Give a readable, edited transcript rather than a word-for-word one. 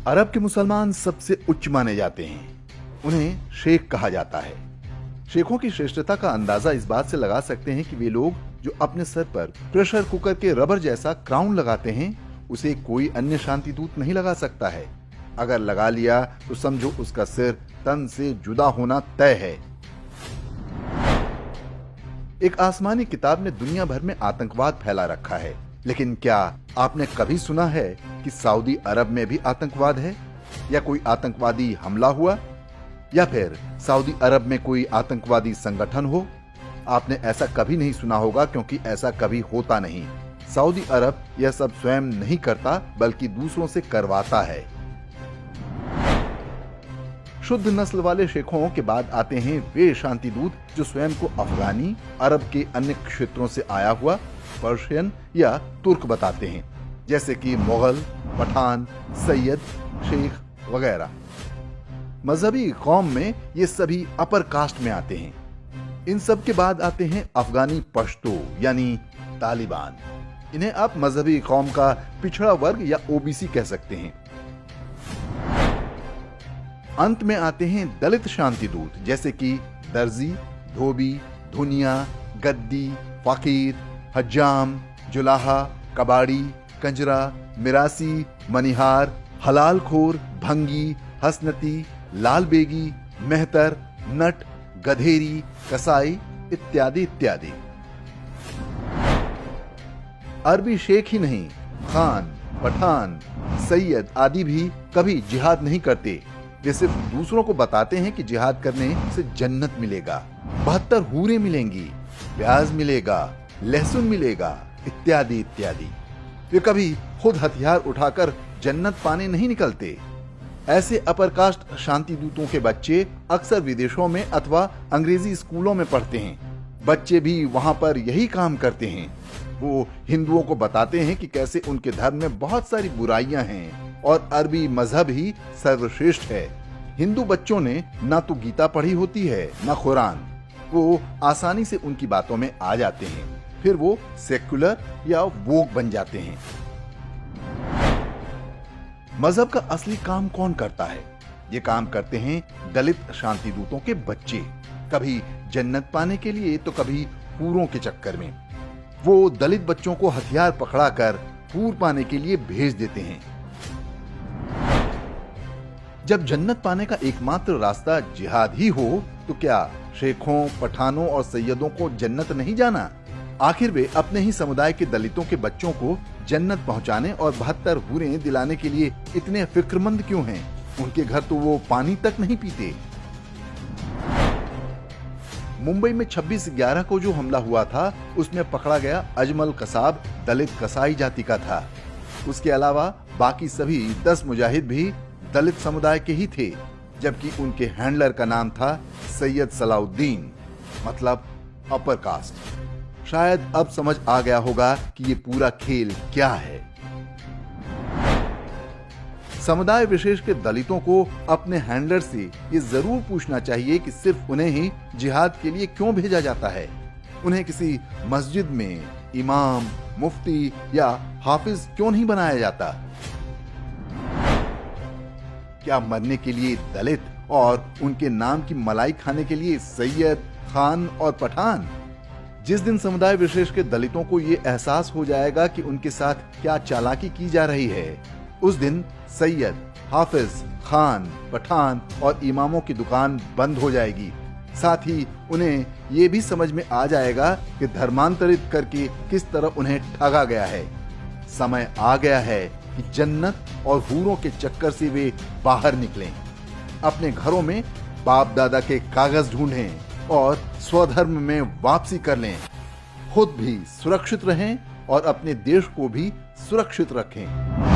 अरब के मुसलमान सबसे उच्च माने जाते हैं। उन्हें शेख कहा जाता है। शेखों की श्रेष्ठता का अंदाजा इस बात से लगा सकते हैं कि वे लोग जो अपने सर पर प्रेशर कुकर के रबर जैसा क्राउन लगाते हैं, उसे कोई अन्य शांति दूत नहीं लगा सकता है। अगर लगा लिया तो समझो उसका सिर तन से जुदा होना तय है। एक आसमानी किताब ने दुनिया भर में आतंकवाद फैला रखा है, लेकिन क्या आपने कभी सुना है कि सऊदी अरब में भी आतंकवाद है, या कोई आतंकवादी हमला हुआ, या फिर सऊदी अरब में कोई आतंकवादी संगठन हो? आपने ऐसा कभी नहीं सुना होगा, क्योंकि ऐसा कभी होता नहीं। सऊदी अरब यह सब स्वयं नहीं करता, बल्कि दूसरों से करवाता है। शुद्ध नस्ल वाले शेखों के बाद आते हैं वे शांति दूत जो स्वयं को अफगानी, अरब के अन्य क्षेत्रों से आया हुआ, पर्शियन या तुर्क बताते हैं, जैसे कि मुगल, पठान, सैयद, शेख वगैरह। मजहबी कौम में ये सभी अपर कास्ट में आते हैं। इन सब के बाद आते हैं अफगानी पश्तो यानी तालिबान। इन्हें आप मजहबी कौम का पिछड़ा वर्ग या ओबीसी कह सकते हैं। अंत में आते हैं दलित शांति दूत, जैसे कि दर्जी, धोबी, धुनिया, गद्दी, फकीर, हज्जाम, जुलाहा, कबाड़ी, कंजरा, मिरासी, मनिहार, हलालखोर, भंगी, हसनती, लाल बेगी, मेहतर, नट, गधेरी, कसाई इत्यादि इत्यादि। अरबी शेख ही नहीं, खान, पठान, सैयद आदि भी कभी जिहाद नहीं करते। वे सिर्फ दूसरों को बताते हैं कि जिहाद करने से जन्नत मिलेगा, 72 हूरें मिलेंगी, प्याज मिलेगा, लहसुन मिलेगा इत्यादि इत्यादि। वे कभी खुद हथियार उठाकर जन्नत पाने नहीं निकलते। ऐसे अपर कास्ट शांति दूतों के बच्चे अक्सर विदेशों में अथवा अंग्रेजी स्कूलों में पढ़ते हैं। बच्चे भी वहां पर यही काम करते हैं। वो हिंदुओं को बताते हैं कि कैसे उनके धर्म में बहुत सारी बुराइयां हैं और अरबी मजहब ही सर्वश्रेष्ठ है। हिंदू बच्चों ने ना तो गीता पढ़ी होती है ना कुरान। वो आसानी से उनकी बातों में आ जाते हैं, फिर वो सेक्युलर या वोक बन जाते हैं। मजहब का असली काम कौन करता है? ये काम करते हैं दलित शांति दूतों के बच्चे, कभी जन्नत पाने के लिए तो कभी हूरों के चक्कर में। वो दलित बच्चों को हथियार पकड़ाकर हूर पाने के लिए भेज देते हैं। जब जन्नत पाने का एकमात्र रास्ता जिहाद ही हो, तो क्या शेखों, पठानों और सैयदों को जन्नत नहीं जाना? आखिर वे अपने ही समुदाय के दलितों के बच्चों को जन्नत पहुंचाने और 72 हूरें दिलाने के लिए इतने फिक्रमंद क्यों हैं? उनके घर तो वो पानी तक नहीं पीते। मुंबई में 26/11 को जो हमला हुआ था, उसमें पकड़ा गया अजमल कसाब दलित कसाई जाति का था। उसके अलावा बाकी सभी 10 मुजाहिद भी दलित समुदाय के ही थे, जबकि उनके हैंडलर का नाम था सैयद सलाउद्दीन, मतलब अपर कास्ट। शायद अब समझ आ गया होगा कि ये पूरा खेल क्या है। समुदाय विशेष के दलितों को अपने हैंडलर से ये जरूर पूछना चाहिए कि सिर्फ उन्हें ही जिहाद के लिए क्यों भेजा जाता है। उन्हें किसी मस्जिद में इमाम, मुफ्ती या हाफिज क्यों नहीं बनाया जाता? क्या मरने के लिए दलित और उनके नाम की मलाई खाने के लिए सैयद, खान और पठान? जिस दिन समुदाय विशेष के दलितों को ये एहसास हो जाएगा कि उनके साथ क्या चालाकी की जा रही है, उस दिन सैयद, हाफिज, खान, पठान और इमामों की दुकान बंद हो जाएगी। साथ ही उन्हें ये भी समझ में आ जाएगा कि धर्मांतरित करके किस तरह उन्हें ठगा गया है। समय आ गया है कि जन्नत और हूरों के चक्कर से वे बाहर निकलें, अपने घरों में बाप दादा के कागज ढूंढें और स्वधर्म में वापसी कर लें। खुद भी सुरक्षित रहें और अपने देश को भी सुरक्षित रखें।